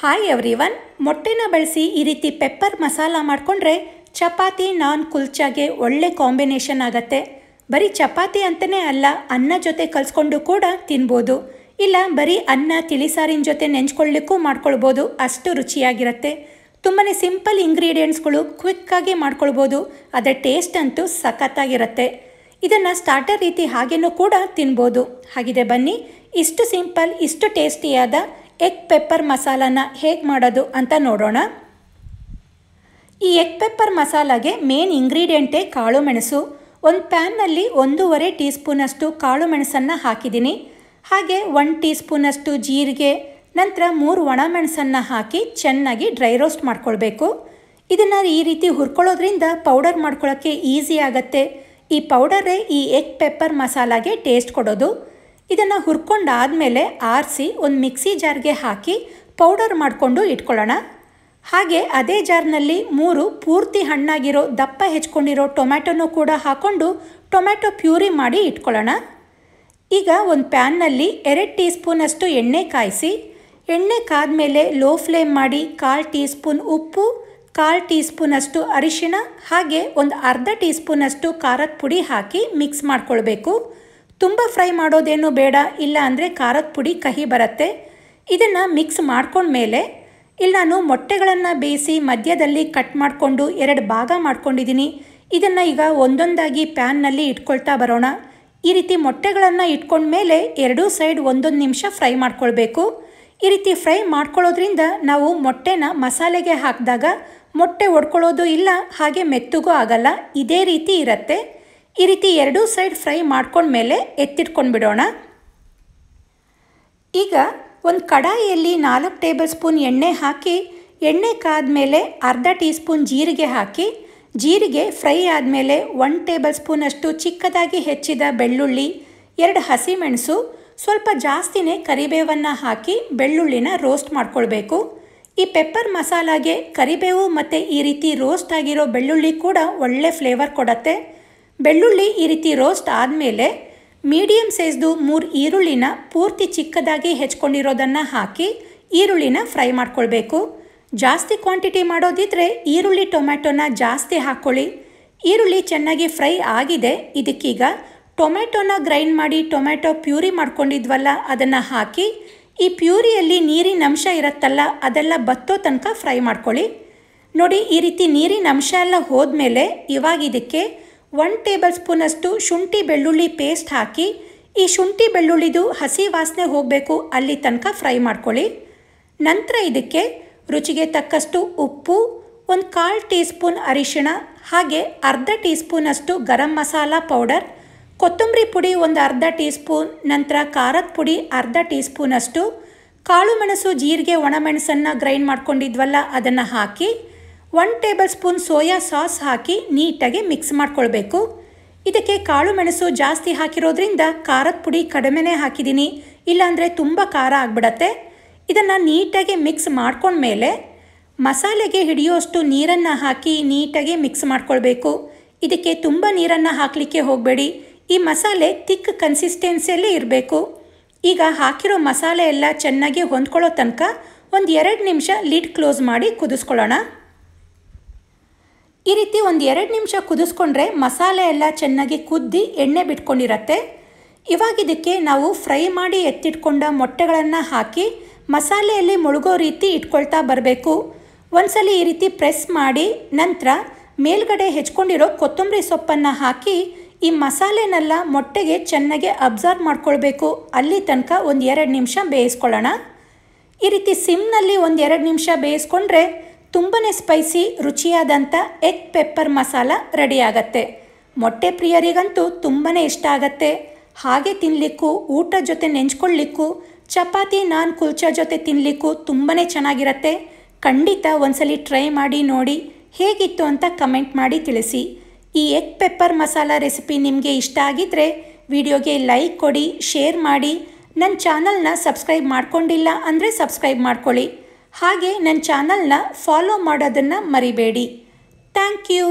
Hi everyone, ಮೊಟ್ಟೆನ ಬಳಸಿ ಈ ರೀತಿ ಪೆಪ್ಪರ್ ಮಸಾಲ ಮಾಡಿಕೊಂಡ್ರೆ ಚಪಾತಿ ನಾನ್ ಕುಲ್ಚಾಗೆ ಒಳ್ಳೆ ಕಾಂಬಿನೇಷನ್ ಆಗುತ್ತೆ. ಬರೀ ಚಪಾತಿ ಅಂತಲೇ ಅಲ್ಲ, ಅನ್ನ ಜೊತೆ ಕಲಿಸ್ಕೊಂಡು ಕೂಡ ತಿನ್ಬೋದು. ಇಲ್ಲ ಬರೀ ಅನ್ನ ತಿಳಿಸಾರಿನ ಜೊತೆ ನೆಂಚ್ಕೊಳ್ಳಿಕ್ಕೂ ಮಾಡ್ಕೊಳ್ಬೋದು, ಅಷ್ಟು ರುಚಿಯಾಗಿರುತ್ತೆ. ತುಂಬಾ ಸಿಂಪಲ್ ಇಂಗ್ರೀಡಿಯೆಂಟ್ಸ್ಗಳು ಕ್ವಿಕ್ಕಾಗಿ ಮಾಡ್ಕೊಳ್ಬೋದು. ಅದರ ಟೇಸ್ಟ್ ಅಂತೂ ಸಖತ್ತಾಗಿರುತ್ತೆ. ಇದನ್ನು ಸ್ಟಾರ್ಟರ್ ರೀತಿ ಹಾಗೇನೂ ಕೂಡ ತಿನ್ಬೋದು. ಹಾಗಿದೆ ಬನ್ನಿ, ಇಷ್ಟು ಸಿಂಪಲ್ ಇಷ್ಟು ಟೇಸ್ಟಿಯಾದ ಎಗ್ ಪೆಪ್ಪರ್ ಮಸಾಲಾನ ಹೇಗೆ ಮಾಡೋದು ಅಂತ ನೋಡೋಣ. ಈ ಎಗ್ ಪೆಪ್ಪರ್ ಮಸಾಲಾಗೆ ಮೇನ್ ಇಂಗ್ರೀಡಿಯೆಂಟೇ ಕಾಳು ಮೆಣಸು. ಒಂದು ಪ್ಯಾನ್ನಲ್ಲಿ 1.5 ಟೀ ಸ್ಪೂನಷ್ಟು ಕಾಳು ಮೆಣಸನ್ನು ಹಾಕಿದ್ದೀನಿ. ಹಾಗೆ 1 ಟೀ ಸ್ಪೂನಷ್ಟು ಜೀರಿಗೆ, ನಂತರ 3 ಒಣಮೆಣಸನ್ನು ಹಾಕಿ ಚೆನ್ನಾಗಿ ಡ್ರೈ ರೋಸ್ಟ್ ಮಾಡ್ಕೊಳ್ಬೇಕು. ಇದನ್ನು ಈ ರೀತಿ ಹುರ್ಕೊಳ್ಳೋದ್ರಿಂದ ಪೌಡರ್ ಮಾಡ್ಕೊಳ್ಳೋಕ್ಕೆ ಈಸಿ ಆಗುತ್ತೆ. ಈ ಪೌಡರೇ ಈ ಎಗ್ ಪೆಪ್ಪರ್ ಮಸಾಲಾಗೆ ಟೇಸ್ಟ್ ಕೊಡೋದು. ಇದನ್ನು ಹುರ್ಕೊಂಡಾದಮೇಲೆ ಆರಿಸಿ ಒಂದು ಮಿಕ್ಸಿ ಜಾರ್ಗೆ ಹಾಕಿ ಪೌಡರ್ ಮಾಡಿಕೊಂಡು ಇಟ್ಕೊಳ್ಳೋಣ. ಹಾಗೆ ಅದೇ ಜಾರ್ನಲ್ಲಿ 3 ಪೂರ್ತಿ ಹಣ್ಣಾಗಿರೋ ದಪ್ಪ ಹೆಚ್ಕೊಂಡಿರೋ ಟೊಮ್ಯಾಟೊನೂ ಕೂಡ ಹಾಕ್ಕೊಂಡು ಟೊಮ್ಯಾಟೊ ಪ್ಯೂರಿ ಮಾಡಿ ಇಟ್ಕೊಳ್ಳೋಣ. ಈಗ ಒಂದು ಪ್ಯಾನ್ನಲ್ಲಿ 2 ಟೀ ಸ್ಪೂನಷ್ಟು ಎಣ್ಣೆ ಕಾಯಿಸಿ, ಎಣ್ಣೆ ಕಾದ್ಮೇಲೆ ಲೋ ಫ್ಲೇಮ್ ಮಾಡಿ 1/4 ಟೀ ಸ್ಪೂನ್ ಉಪ್ಪು, 1/4 ಟೀ ಸ್ಪೂನಷ್ಟು ಅರಿಶಿಣ, ಹಾಗೆ ಒಂದು ಅರ್ಧ ಟೀ ಸ್ಪೂನಷ್ಟು ಖಾರದ ಪುಡಿ ಹಾಕಿ ಮಿಕ್ಸ್ ಮಾಡ್ಕೊಳ್ಬೇಕು. ತುಂಬ ಫ್ರೈ ಮಾಡೋದೇನು ಬೇಡ, ಇಲ್ಲ ಅಂದರೆ ಖಾರದ ಪುಡಿ ಕಹಿ ಬರುತ್ತೆ. ಇದನ್ನು ಮಿಕ್ಸ್ ಮಾಡ್ಕೊಂಡ್ಮೇಲೆ ಇಲ್ಲಿ ನಾನು ಮೊಟ್ಟೆಗಳನ್ನು ಬೇಯಿಸಿ ಮಧ್ಯದಲ್ಲಿ ಕಟ್ ಮಾಡಿಕೊಂಡು 2 ಭಾಗ ಮಾಡ್ಕೊಂಡಿದ್ದೀನಿ. ಇದನ್ನು ಈಗ ಒಂದೊಂದಾಗಿ ಪ್ಯಾನ್ನಲ್ಲಿ ಇಟ್ಕೊಳ್ತಾ ಬರೋಣ. ಈ ರೀತಿ ಮೊಟ್ಟೆಗಳನ್ನು ಇಟ್ಕೊಂಡ್ಮೇಲೆ 2 ಸೈಡ್ 1 ನಿಮಿಷ ಫ್ರೈ ಮಾಡ್ಕೊಳ್ಬೇಕು. ಈ ರೀತಿ ಫ್ರೈ ಮಾಡ್ಕೊಳ್ಳೋದ್ರಿಂದ ನಾವು ಮೊಟ್ಟೆನ ಮಸಾಲೆಗೆ ಹಾಕಿದಾಗ ಮೊಟ್ಟೆ ಒಡ್ಕೊಳ್ಳೋದು ಇಲ್ಲ, ಹಾಗೆ ಮೆತ್ತಗೂ ಆಗಲ್ಲ. ಇದೇ ರೀತಿ ಇರುತ್ತೆ. ಈ ರೀತಿ 2 ಸೈಡ್ ಫ್ರೈ ಮಾಡ್ಕೊಂಡ್ಮೇಲೆ ಎತ್ತಿಟ್ಕೊಂಡು ಬಿಡೋಣ. ಈಗ ಒಂದು ಕಡಾಯಿಯಲ್ಲಿ 4 ಟೇಬಲ್ ಸ್ಪೂನ್ ಎಣ್ಣೆ ಹಾಕಿ, ಎಣ್ಣೆ ಕಾದ್ಮೇಲೆ ಅರ್ಧ ಟೀ ಸ್ಪೂನ್ ಜೀರಿಗೆ ಹಾಕಿ, ಜೀರಿಗೆ ಫ್ರೈ ಆದಮೇಲೆ 1 ಟೇಬಲ್ ಸ್ಪೂನಷ್ಟು ಚಿಕ್ಕದಾಗಿ ಹೆಚ್ಚಿದ ಬೆಳ್ಳುಳ್ಳಿ, 2 ಹಸಿಮೆಣಸು, ಸ್ವಲ್ಪ ಜಾಸ್ತಿನೇ ಕರಿಬೇವನ್ನು ಹಾಕಿ ಬೆಳ್ಳುಳ್ಳಿನ ರೋಸ್ಟ್ ಮಾಡ್ಕೊಳ್ಬೇಕು. ಈ ಪೆಪ್ಪರ್ ಮಸಾಲಾಗೆ ಕರಿಬೇವು ಮತ್ತು ಈ ರೀತಿ ರೋಸ್ಟ್ ಆಗಿರೋ ಬೆಳ್ಳುಳ್ಳಿ ಕೂಡ ಒಳ್ಳೆ ಫ್ಲೇವರ್ ಕೊಡುತ್ತೆ. ಬೆಳ್ಳುಳ್ಳಿ ಈ ರೀತಿ ರೋಸ್ಟ್ ಆದಮೇಲೆ ಮೀಡಿಯಮ್ ಸೈಜ್ದು 3 ಈರುಳ್ಳಿನ ಪೂರ್ತಿ ಚಿಕ್ಕದಾಗಿ ಹೆಚ್ಕೊಂಡಿರೋದನ್ನು ಹಾಕಿ ಈರುಳ್ಳಿನ ಫ್ರೈ ಮಾಡ್ಕೊಳ್ಬೇಕು. ಜಾಸ್ತಿ ಕ್ವಾಂಟಿಟಿ ಮಾಡೋದಿದ್ರೆ ಈರುಳ್ಳಿ ಟೊಮ್ಯಾಟೊನ ಜಾಸ್ತಿ ಹಾಕ್ಕೊಳ್ಳಿ. ಈರುಳ್ಳಿ ಚೆನ್ನಾಗಿ ಫ್ರೈ ಆಗಿದೆ. ಇದಕ್ಕೀಗ ಟೊಮ್ಯಾಟೊನ ಗ್ರೈಂಡ್ ಮಾಡಿ ಟೊಮ್ಯಾಟೊ ಪ್ಯೂರಿ ಮಾಡ್ಕೊಂಡಿದ್ವಲ್ಲ ಅದನ್ನು ಹಾಕಿ, ಈ ಪ್ಯೂರಿಯಲ್ಲಿ ನೀರಿನ ಅಂಶ ಇರುತ್ತಲ್ಲ ಅದೆಲ್ಲ ಬತ್ತೋ ತನಕ ಫ್ರೈ ಮಾಡ್ಕೊಳ್ಳಿ. ನೋಡಿ, ಈ ರೀತಿ ನೀರಿನ ಅಂಶ ಎಲ್ಲ ಹೋದ್ಮೇಲೆ ಇವಾಗ ಇದಕ್ಕೆ 1 ಟೇಬಲ್ ಸ್ಪೂನಷ್ಟು ಶುಂಠಿ ಬೆಳ್ಳುಳ್ಳಿ ಪೇಸ್ಟ್ ಹಾಕಿ, ಈ ಶುಂಠಿ ಬೆಳ್ಳುಳ್ಳಿದು ಹಸಿ ವಾಸನೆ ಹೋಗಬೇಕು ಅಲ್ಲಿ ತನಕ ಫ್ರೈ ಮಾಡ್ಕೊಳ್ಳಿ. ನಂತರ ಇದಕ್ಕೆ ರುಚಿಗೆ ತಕ್ಕಷ್ಟು ಉಪ್ಪು, 1/4 ಟೀ ಸ್ಪೂನ್ ಅರಿಶಿಣ, ಹಾಗೆ ಅರ್ಧ ಟೀ ಸ್ಪೂನಷ್ಟು ಗರಂ ಮಸಾಲ ಪೌಡರ್, ಕೊತ್ತಂಬರಿ ಪುಡಿ 1 ಅರ್ಧ ಟೀ ಸ್ಪೂನ್, ನಂತರ ಖಾರದ ಪುಡಿ ಅರ್ಧ ಟೀ ಸ್ಪೂನಷ್ಟು, ಕಾಳು ಮೆಣಸು ಜೀರಿಗೆ ಒಣಮೆಣಸನ್ನು ಗ್ರೈಂಡ್ ಮಾಡ್ಕೊಂಡಿದ್ವಲ್ಲ ಅದನ್ನು ಹಾಕಿ, 1 ಟೇಬಲ್ ಸ್ಪೂನ್ ಸೋಯಾ ಸಾಸ್ ಹಾಕಿ ನೀಟಾಗಿ ಮಿಕ್ಸ್ ಮಾಡ್ಕೊಳ್ಬೇಕು. ಇದಕ್ಕೆ ಕಾಳು ಮೆಣಸು ಜಾಸ್ತಿ ಹಾಕಿರೋದ್ರಿಂದ ಖಾರದ ಪುಡಿ ಕಡಿಮೆನೇ ಹಾಕಿದ್ದೀನಿ, ಇಲ್ಲಾಂದರೆ ತುಂಬ ಖಾರ ಆಗಿಬಿಡತ್ತೆ. ಇದನ್ನು ನೀಟಾಗಿ ಮಿಕ್ಸ್ ಮಾಡ್ಕೊಂಡ್ಮೇಲೆ ಮಸಾಲೆಗೆ ಹಿಡಿಯೋಷ್ಟು ನೀರನ್ನು ಹಾಕಿ ನೀಟಾಗಿ ಮಿಕ್ಸ್ ಮಾಡ್ಕೊಳ್ಬೇಕು. ಇದಕ್ಕೆ ತುಂಬ ನೀರನ್ನು ಹಾಕಲಿಕ್ಕೆ ಹೋಗಬೇಡಿ. ಈ ಮಸಾಲೆ ತಿಕ್ ಕನ್ಸಿಸ್ಟೆನ್ಸಿಯಲ್ಲೇ ಇರಬೇಕು. ಈಗ ಹಾಕಿರೋ ಮಸಾಲೆ ಎಲ್ಲ ಚೆನ್ನಾಗಿ ಹೊಂದ್ಕೊಳ್ಳೋ ತನಕ ಒಂದು 2 ನಿಮಿಷ ಲಿಡ್ ಕ್ಲೋಸ್ ಮಾಡಿ ಕುದಿಸ್ಕೊಳ್ಳೋಣ. ಈ ರೀತಿ ಒಂದು 2 ನಿಮಿಷ ಕುದಿಸ್ಕೊಂಡ್ರೆ ಮಸಾಲೆ ಎಲ್ಲ ಚೆನ್ನಾಗಿ ಕುದ್ದಿ ಎಣ್ಣೆ ಬಿಟ್ಕೊಂಡಿರತ್ತೆ. ಇವಾಗ ಇದಕ್ಕೆ ನಾವು ಫ್ರೈ ಮಾಡಿ ಎತ್ತಿಟ್ಕೊಂಡ ಮೊಟ್ಟೆಗಳನ್ನು ಹಾಕಿ ಮಸಾಲೆಯಲ್ಲಿ ಮುಳುಗೋ ರೀತಿ ಇಟ್ಕೊಳ್ತಾ ಬರಬೇಕು. ಒಂದ್ಸಲಿ ಈ ರೀತಿ ಪ್ರೆಸ್ ಮಾಡಿ ನಂತರ ಮೇಲ್ಗಡೆ ಹೆಚ್ಕೊಂಡಿರೋ ಕೊತ್ತಂಬರಿ ಸೊಪ್ಪನ್ನು ಹಾಕಿ ಈ ಮಸಾಲೆನೆಲ್ಲ ಮೊಟ್ಟೆಗೆ ಚೆನ್ನಾಗಿ ಅಬ್ಸರ್ವ್ ಮಾಡ್ಕೊಳ್ಬೇಕು. ಅಲ್ಲಿ ತನಕ ಒಂದು 2 ನಿಮಿಷ ಬೇಯಿಸ್ಕೊಳ್ಳೋಣ. ಈ ರೀತಿ ಸಿಮ್ನಲ್ಲಿ ಒಂದು 2 ನಿಮಿಷ ಬೇಯಿಸ್ಕೊಂಡ್ರೆ ತುಂಬಾ ಸ್ಪೈಸಿ ರುಚಿಯಾದಂಥ ಎಗ್ ಪೆಪ್ಪರ್ ಮಸಾಲ ರೆಡಿ ಆಗತ್ತೆ. ಮೊಟ್ಟೆ ಪ್ರಿಯರಿಗಂತೂ ತುಂಬಾ ಇಷ್ಟ ಆಗತ್ತೆ. ಹಾಗೆ ತಿನ್ನಲಿಕ್ಕೂ, ಊಟ ಜೊತೆ ನೆಂಚ್ಕೊಳ್ಳಿಕ್ಕೂ, ಚಪಾತಿ ನಾನ್ ಕುಲ್ಚಾ ಜೊತೆ ತಿನ್ನಲಿಕ್ಕೂ ತುಂಬಾ ಚೆನ್ನಾಗಿರುತ್ತೆ. ಖಂಡಿತ ಒಂದ್ಸಲಿ ಟ್ರೈ ಮಾಡಿ ನೋಡಿ, ಹೇಗಿತ್ತು ಅಂತ ಕಮೆಂಟ್ ಮಾಡಿ ತಿಳಿಸಿ. ಈ ಎಗ್ ಪೆಪ್ಪರ್ ಮಸಾಲ ರೆಸಿಪಿ ನಿಮಗೆ ಇಷ್ಟ ಆಗಿದ್ದರೆ ವಿಡಿಯೋಗೆ ಲೈಕ್ ಕೊಡಿ, ಶೇರ್ ಮಾಡಿ. ನನ್ನ ಚಾನಲ್ನ ಸಬ್ಸ್ಕ್ರೈಬ್ ಮಾಡ್ಕೊಂಡಿಲ್ಲ ಅಂದರೆ ಸಬ್ಸ್ಕ್ರೈಬ್ ಮಾಡ್ಕೊಳ್ಳಿ. ಹಾಗೆ ನನ್ನ ಚಾನಲ್ನ ಫಾಲೋ ಮಾಡೋದನ್ನು ಮರಿಬೇಡಿ. Thank you.